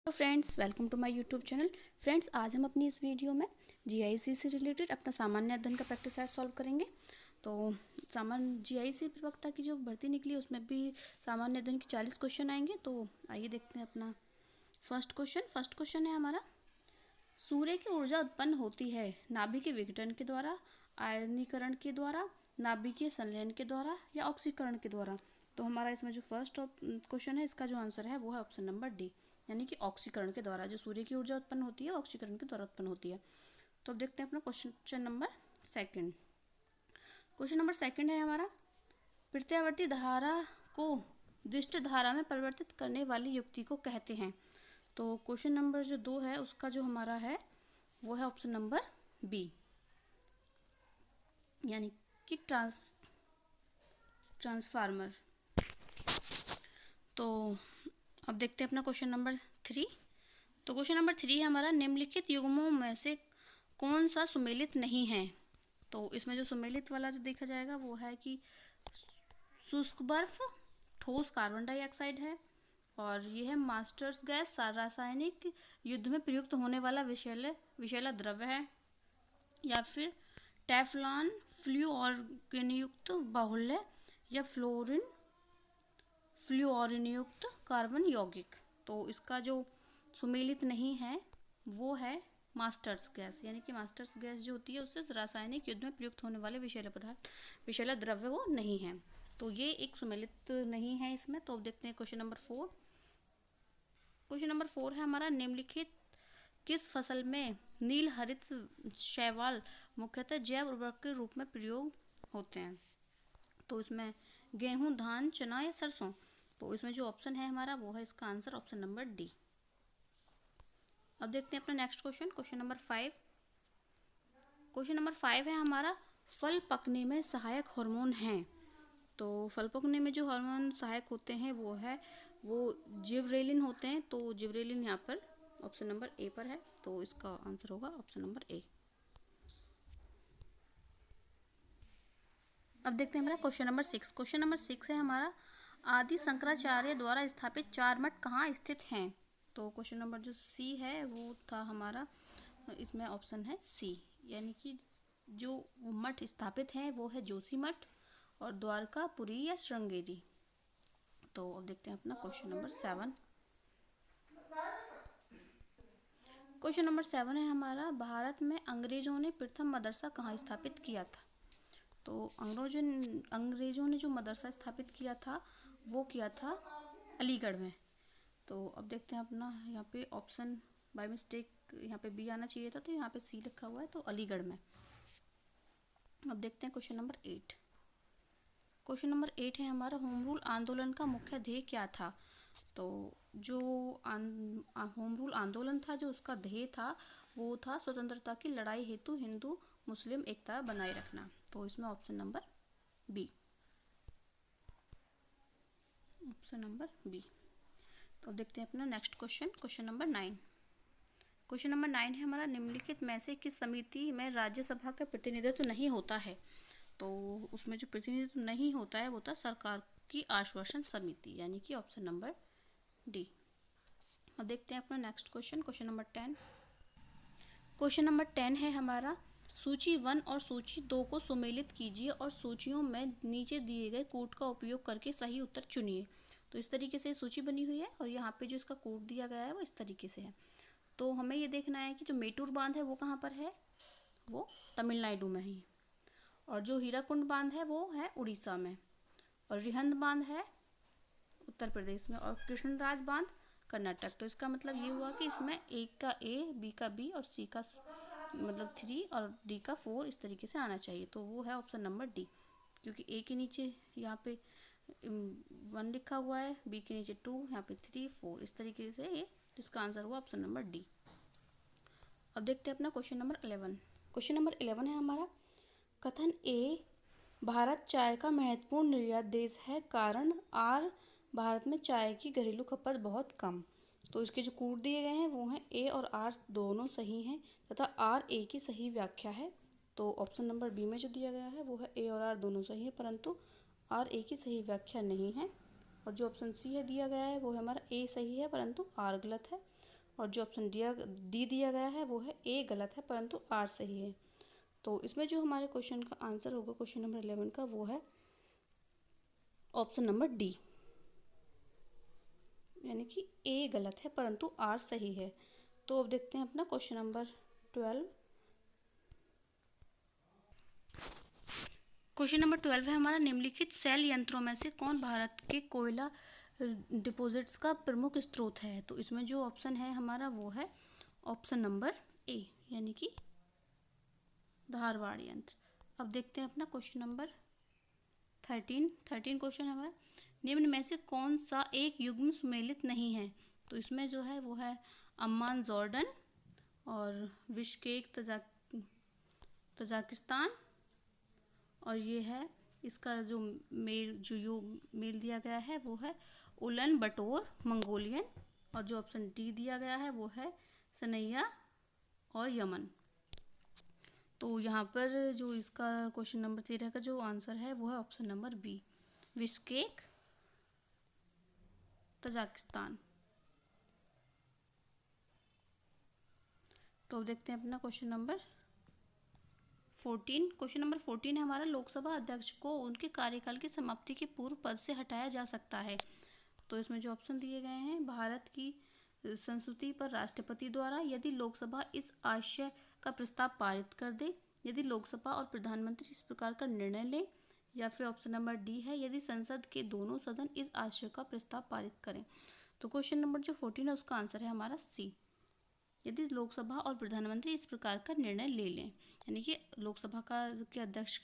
Hello friends, welcome to my YouTube channel. Friends, आज हम अपनी इस वीडियो में जीआईसी से रिलेटेड अपना सामान्य अध्ययन का प्रैक्टिस सेट सॉल्व करेंगे। तो सामान्य जीआईसी प्रवक्ता की जो भर्ती निकली उसमें भी सामान्य अध्ययन के 40 क्वेश्चन आएंगे। तो आइए देखते हैं अपना फर्स्ट क्वेश्चन है हमारा, सूर्य की ऊर्जा उत्पन्न होती है नाभिकीय विघटन के द्वारा, आयनीकरण के द्वारा, नाभिकीय संलयन के द्वारा या ऑक्सीकरण के द्वारा। तो हमारा इसमें जो फर्स्ट क्वेश्चन है इसका जो आंसर है वो है ऑप्शन नंबर डी, यानी कि ऑक्सीकरण के द्वारा। जो सूर्य की ऊर्जा उत्पन्न होती है ऑक्सीकरण के द्वारा उत्पन्न होती है। तो अब देखते हैं अपना question number second. Question number second है हमारा, प्रत्यावर्ती धारा को दिष्ट धारा में परिवर्तित करने वाली युक्ति को कहते हैं। तो क्वेश्चन नंबर जो 2 है उसका जो हमारा है वो है ऑप्शन नंबर बी, यानी कि ट्रांसफार्मर। तो अब देखते हैं अपना क्वेश्चन नंबर 3। तो क्वेश्चन नंबर 3 है हमारा, निम्नलिखित युग्मों में से कौन सा सुमेलित नहीं है। तो इसमें जो सुमेलित वाला जो देखा जाएगा वो है कि शुष्क बर्फ, ठोस कार्बन डाइऑक्साइड है, और ये है मास्टर्स गैस, रासायनिक युद्ध में प्रयुक्त होने वाला विषैला द्रव्य है, या फिर टेफ्लॉन फ्लूओरयुक्त बाहुल्य, या फ्लूओरिनयुक्त कार्बन यौगिक। तो इसका जो सुमेलित नहीं है वो है मास्टर्स गैस, यानी कि मास्टर्स गैस जो होती है उससे रासायनिक युद्ध में प्रयुक्त होने वाले विषैला द्रव्य वो नहीं है। तो ये एक सुमेलित नहीं है इसमें। तो अब देखते हैं क्वेश्चन नंबर 4। क्वेश्चन नंबर 4 है हमारा, निम्नलिखित किस फसल में नील हरित शैवाल मुख्यतः जैव उर्वरक के रूप में प्रयोग होते हैं। तो इसमें गेहूं, धान, चना या सरसों। तो इसमें जो ऑप्शन है हमारा वो है इसका आंसर ऑप्शन नंबर डी। अब देखते हैं अपना next question number 5। Question number 5 है हमारा, फल पकने में सहायक हार्मोन हैं। तो फल पकने में जो हार्मोन सहायक होते हैं वो जिबरेलिन होते हैं। तो जिबरेलिन यहाँ पर ऑप्शन नंबर ए पर है, तो इसका आंसर होगा ऑप्शन नंबर ए। अब देखते हैं हमारा क्वेश्चन नंबर 6। क्वेश्चन नंबर 6 है हमारा, आदि शंकराचार्य द्वारा स्थापित 4 मठ कहाँ स्थित हैं। तो क्वेश्चन नंबर जो सी है वो था हमारा, इसमें ऑप्शन है सी, यानी कि जो मठ स्थापित हैं वो है जोशी मठ और द्वारकापुरी या श्रृंगेरी। तो अब देखते हैं अपना क्वेश्चन नंबर 7। क्वेश्चन नंबर 7 है हमारा, भारत में अंग्रेजों ने प्रथम मदरसा कहाँ स्थापित किया था। तो अंग्रेजों ने जो मदरसा स्थापित किया था वो किया था अलीगढ़ में। तो अब देखते हैं अपना, यहाँ पे ऑप्शन बाय मिस्टेक यहाँ पे बी आना चाहिए था, तो यहाँ पे सी लिखा हुआ है, तो अलीगढ़ में। अब देखते हैं क्वेश्चन नंबर 8। क्वेश्चन नंबर 8 है हमारा, होम रूल आंदोलन का मुख्य ध्येय क्या था। तो जो होम रूल आंदोलन था जो उसका ध्येय था वो था स्वतंत्रता की लड़ाई हेतु हिंदू मुस्लिम एकता बनाए रखना। तो इसमें option number B, option number B. तो देखते हैं अपना next question number 9। Question number 9 है हमारा, निम्नलिखित में से किस समिति में राज्यसभा का प्रतिनिधित्व नहीं होता है। तो उसमें जो प्रतिनिधित्व नहीं होता है वो था सरकार की आश्वासन समिति, यानी कि ऑप्शन नंबर डी। अब देखते हैं अपना next question number 10। Question number 10 है हमारा, सूची 1 और सूची 2 को सुमेलित कीजिए और सूचियों में नीचे दिए गए कोड का उपयोग करके सही उत्तर चुनिए। तो इस तरीके से सूची बनी हुई है और यहाँ पे जो इसका कोड दिया गया है वो इस तरीके से है। तो हमें ये देखना है कि जो मेटूर बांध है वो कहाँ पर है, वो तमिलनाडु में है, और जो हीराकुंड बांध है वो है उड़ीसा में, और रिहंद बांध है उत्तर प्रदेश में, और कृष्णराज बांध कर्नाटक। तो इसका मतलब ये हुआ कि इसमें ए का ए, बी का बी और सी का मतलब 3 और डी का 4 इस तरीके से आना चाहिए। तो वो है ऑप्शन नंबर डी, क्योंकि ए के नीचे यहाँ पे 1 लिखा हुआ है, बी के नीचे 2, यहाँ पे 3, 4 इस तरीके से ये, इसका आंसर हुआ ऑप्शन नंबर डी। अब देखते हैं अपना क्वेश्चन नंबर 11। क्वेश्चन नंबर 11 है हमारा, कथन ए, भारत चाय का महत्वपूर्ण निर्यात देश है, कारण आर, भारत में चाय की घरेलू खपत बहुत कम। तो इसके जो कोड दिए गए हैं वो हैं ए और आर दोनों सही हैं तथा आर ए की सही व्याख्या है। तो ऑप्शन नंबर बी में जो दिया गया है वो है ए और आर दोनों सही है, परंतु आर ए की सही व्याख्या नहीं है। और जो ऑप्शन सी है दिया गया है वो है हमारा ए सही है परंतु आर गलत है। और जो ऑप्शन डी दिया गया है वो है ए गलत है परंतु आर सही है। तो इसमें जो हमारे क्वेश्चन का आंसर होगा क्वेश्चन नंबर 11 का वो है ऑप्शन नंबर डी, यानी कि ए गलत है परंतु आर सही है। तो अब देखते हैं अपना क्वेश्चन नंबर 12। क्वेश्चन नंबर 12 है हमारा, निम्नलिखित शैल यंत्रों में से कौन भारत के कोयला डिपॉजिट्स का प्रमुख स्रोत है। तो इसमें जो ऑप्शन है हमारा वो है ऑप्शन नंबर ए, यानी कि धारवाड़ यंत्र। अब देखते हैं अपना क्वेश्चन नंबर 13 क्वेश्चन है हमारा, निम्न में से कौन सा एक युग्म सुमेलित नहीं है। तो इसमें जो है वो है अम्मान जॉर्डन और बिश्केक तजाकिस्तान, और ये है इसका जो मेल दिया गया है वो है उलन बटोर मंगोलियन, और जो ऑप्शन डी दिया गया है वो है सनैया और यमन। तो यहाँ पर जो इसका क्वेश्चन नंबर 13 का जो आंसर है वो है option number B, Bishkek Tajikistan. तो अब देखते हैं अपना क्वेश्चन नंबर 14। क्वेश्चन नंबर 14 है हमारा, लोकसभा अध्यक्ष को उनके कार्यकाल की समाप्ति के पूर्व पद से हटाया जा सकता है। तो इसमें जो ऑप्शन दिए गए हैं, भारत की संस्तुति पर राष्ट्रपति द्वारा, यदि लोकसभा इस आशय का प्रस्ताव पारित कर दे, यदि लोकसभा और प्रधानमंत्री इस प्रकार का निर्णय लें, या फिर ऑप्शन नंबर डी है यदि संसद के दोनों सदन इस आशय का प्रस्ताव पारित करें। तो क्वेश्चन नंबर जो 14 है उसका आंसर है हमारा सी, यदि लोकसभा और प्रधानमंत्री इस प्रकार का निर्णय ले लें, यानी कि लोकसभा के अध्यक्ष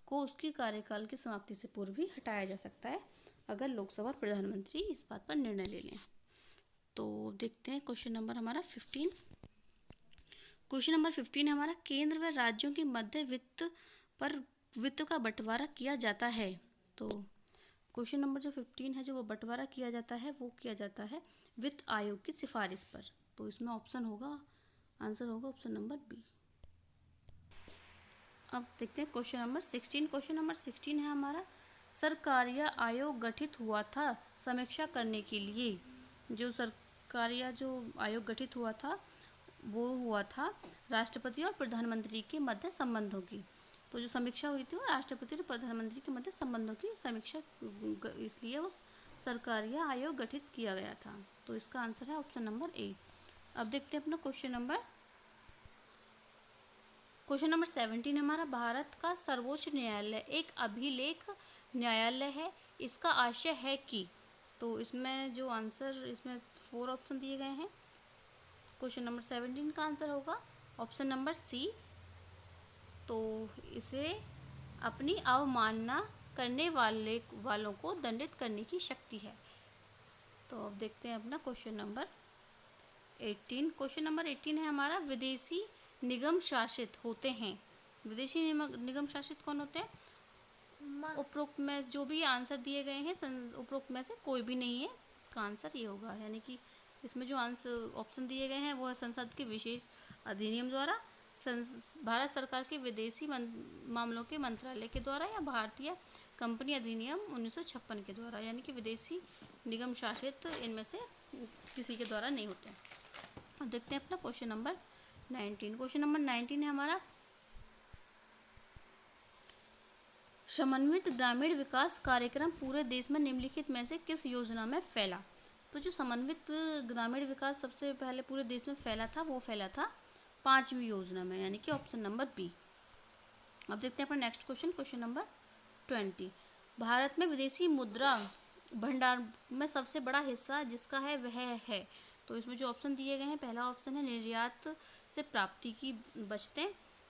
को उसकी कार्यकाल की समाप्ति से पूर्व भी हटाया जा सकता है अगर लोकसभा और प्रधानमंत्री इस बात पर निर्णय ले लें। तो देखते हैं क्वेश्चन नंबर हमारा 15। क्वेश्चन नंबर 15 है हमारा, केंद्र व राज्यों के मध्य वित्त का बंटवारा किया जाता है। तो क्वेश्चन नंबर जो 15 है जो वो बंटवारा किया जाता है वो किया जाता है वित्त आयोग की सिफारिश पर। तो इसमें ऑप्शन होगा, आंसर होगा ऑप्शन नंबर बी। अब देखते हैं क्वेश्चन नंबर 16। क्वेश्चन नंबर 16 है हमारा, सरकारिया आयोग गठित हुआ था समीक्षा करने के लिए। जो सरकारिया जो आयोग गठित हुआ था वो हुआ था राष्ट्रपति और प्रधानमंत्री के मध्य संबंधों की। तो जो समीक्षा हुई थी वो राष्ट्रपति और प्रधानमंत्री के मध्य संबंधों की समीक्षा, इसलिए वो सरकारिया आयोग गठित किया गया था। तो इसका आंसर है ऑप्शन नंबर ए। अब देखते हैं अपना क्वेश्चन नंबर 17 हमारा, भारत का सर्वोच्च न्यायालय एक अभिलेख न्यायालय है, इसका आशय है कि। तो इसमें जो आंसर, इसमें 4 ऑप्शन दिए गए हैं। क्वेश्चन नंबर 17 का आंसर होगा ऑप्शन नंबर सी। तो इसे अपनी अवमानना करने वालों को दंडित करने की शक्ति है। तो अब देखते हैं अपना क्वेश्चन नंबर 18। क्वेश्चन नंबर 18 है हमारा, विदेशी निगम शासित होते हैं। विदेशी निगम शासित कौन होते हैं? उपरोक्त में जो भी आंसर दिए गए हैं उपरोक्त में से कोई भी नहीं है, इसका आंसर ये होगा। यानी कि इसमें जो आंसर ऑप्शन दिए गए हैं वो है संसद के विशेष अधिनियम द्वारा, भारत सरकार के विदेशी मामलों के मंत्रालय के द्वारा, या भारतीय कंपनी अधिनियम 1956 के द्वारा। यानी कि विदेशी निगम शासित इनमें से किसी के द्वारा नहीं होते। अब देखते हैं अपना क्वेश्चन नंबर 19। क्वेश्चन नंबर 19 है हमारा, समन्वित ग्रामीण विकास कार्यक्रम पूरे देश में निम्नलिखित में से किस योजना में फैला। तो जो समन्वित ग्रामीण विकास सबसे पहले पूरे देश में फैला था वो फैला था 5वीं योजना में, यानी कि ऑप्शन नंबर बी। अब देखते हैं अपना next question, question number 20। Bharat में विदेशी मुद्रा भंडार में सबसे बड़ा हिस्सा जिसका है वह है। तो इसमें जो ऑप्शन दिए गए हैं, पहला ऑप्शन है निर्यात से प्राप्ति की बचतें,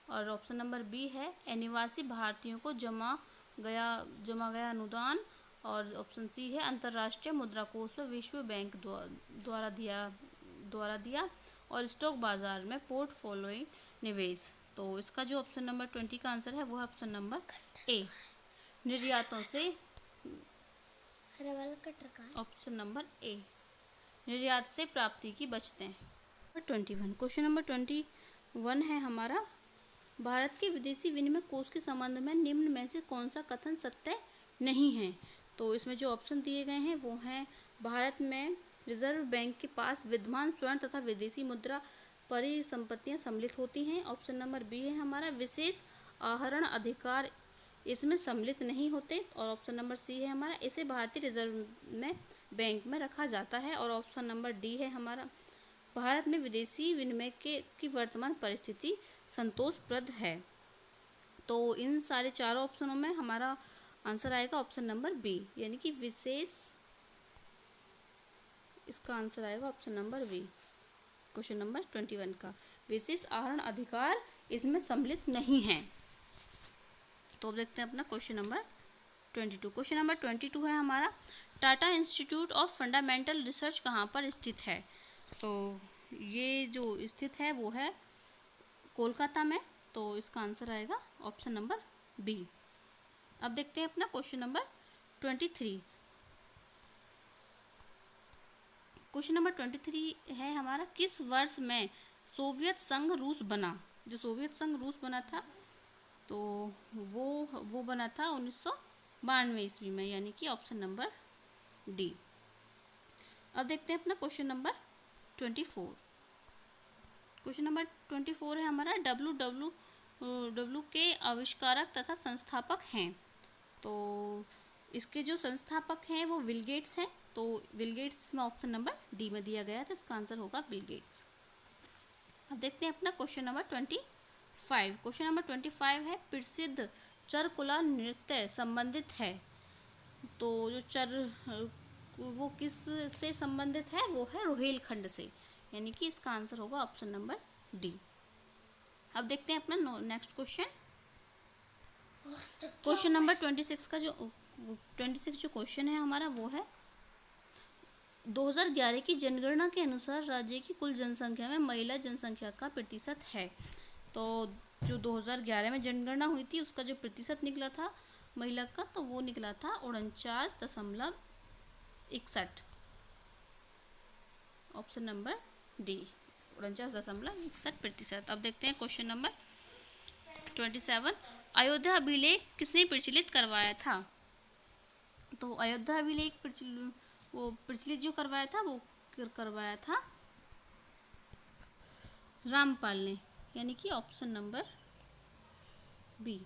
और ऑप्शन नंबर बी है अनिवासी भारतीयों को जमा गया अनुदान, और ऑप्शन सी है अंतर्राष्ट्रीय मुद्रा कोष व विश्व बैंक द्वारा दिया, और स्टॉक बाजार में पोर्टफोलियो निवेश। तो इसका जो ऑप्शन नंबर 20 का आंसर है वो है ऑप्शन नंबर ए, निर्यातों से, ऑप्शन नंबर ए, निर्यात से प्राप्ति की बचतें। 21। क्वेश्चन नंबर 21 है हमारा, भारत के विदेशी विनिमय कोष के संबंध में निम्न में से कौन सा कथन सत्य नहीं है। तो इसमें जो ऑप्शन दिए गए हैं वो हैं, भारत में रिजर्व बैंक के पास विद्यमान स्वर्ण तथा विदेशी मुद्रा परिसंपत्तियां सम्मिलित होती हैं। ऑप्शन नंबर बी है हमारा विशेष आहरण अधिकार इसमें सम्मिलित नहीं होते। और ऑप्शन नंबर सी है हमारा इसे भारतीय रिजर्व में बैंक में रखा जाता है। और ऑप्शन नंबर डी है हमारा भारत में विदेशी विनिमय की वर्तमान परिस्थिति संतोषप्रद है। तो इन सारे चारों ऑप्शनों में हमारा आंसर आएगा ऑप्शन नंबर बी, यानी कि विशेष, इसका आंसर आएगा option number B. Question number 21 का विशेष आहरण अधिकार इसमें सम्मिलित नहीं है। तो देखते हैं अपना क्वेश्चन नंबर 22। क्वेश्चन नंबर 22 है हमारा Tata institute of fundamental research कहाँ पर स्थित है। तो ये जो स्थित है वो है कोलकाता में। तो इसका आंसर आएगा ऑप्शन नंबर बी। अब देखते हैं अपना क्वेश्चन नंबर 23। क्वेश्चन नंबर 23 है हमारा किस वर्ष में सोवियत संघ रूस बना। जो सोवियत संघ रूस बना था तो वो बना था 1992 ईस्वी में, यानी कि ऑप्शन नंबर डी। अब देखते हैं अपना क्वेश्चन नंबर 24। क्वेश्चन नंबर 24 है हमारा डब्ल्यू के आविष्कारक तथा संस्थापक हैं। तो इसके जो संस्थापक हैं वो बिल गेट्स हैं। तो बिल गेट्स में ऑप्शन नंबर डी में दिया गया है, तो इसका आंसर होगा बिल गेट्स। अब देखते हैं अपना क्वेश्चन नंबर 25। क्वेश्चन नंबर 25 है प्रसिद्ध चरकुला नृत्य संबंधित है। तो जो चर वो किस से संबंधित है, वो है रोहिलखंड से, यानी कि इसका आंसर होगा ऑप्शन नंबर डी। अब देखते हैं अपना नेक्स्ट क्वेश्चन। क्वेश्चन नंबर 26 का जो 26 जो क्वेश्चन है हमारा वो है 2011 की जनगणना के अनुसार राज्य की कुल जनसंख्या में महिला जनसंख्या का प्रतिशत है। तो जो 2011 में जनगणना हुई थी उसका जो प्रतिशत निकला था महिला का, तो वो निकला था 49.61। Option number D 49.61%। अब देखते हैं क्वेश्चन नंबर 27। अयोध्या अभिलेख किसने प्रचलित करवाया था। तो अयोध्या अभिलेख प्रचलित जो करवाया था वो करवाया था रामपाल ने, यानी कि ऑप्शन नंबर बी।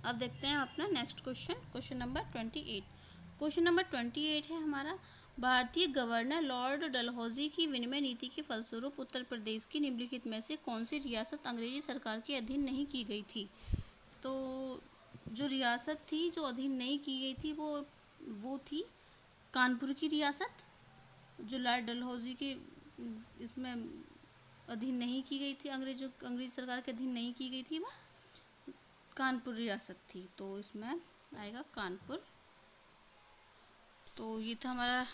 अब देखते हैं अपना next question, question number 28। Question number 28 है हमारा भारतीय गवर्नर लॉर्ड डलहौजी की विनिमय नीति के फलस्वरूप उत्तर प्रदेश की निम्नलिखित में से कौन सी रियासत अंग्रेजी सरकार के अधीन नहीं की गई थी। तो जो रियासत थी जो अधीन नहीं की गई थी वो थी कानपुर की रियासत। जो लॉर्ड डलहौजी के इसमें अधीन नहीं की गई थी, अंग्रेजी सरकार के अधीन नहीं की गई थी, वो कानपुर रियासत थी। तो इसमें आएगा कानपुर। तो ये था हमारा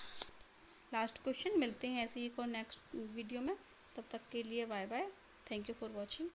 लास्ट क्वेश्चन। मिलते हैं ऐसे ही एक और नेक्स्ट वीडियो में, तब तक के लिए bye bye. Thank you for watching.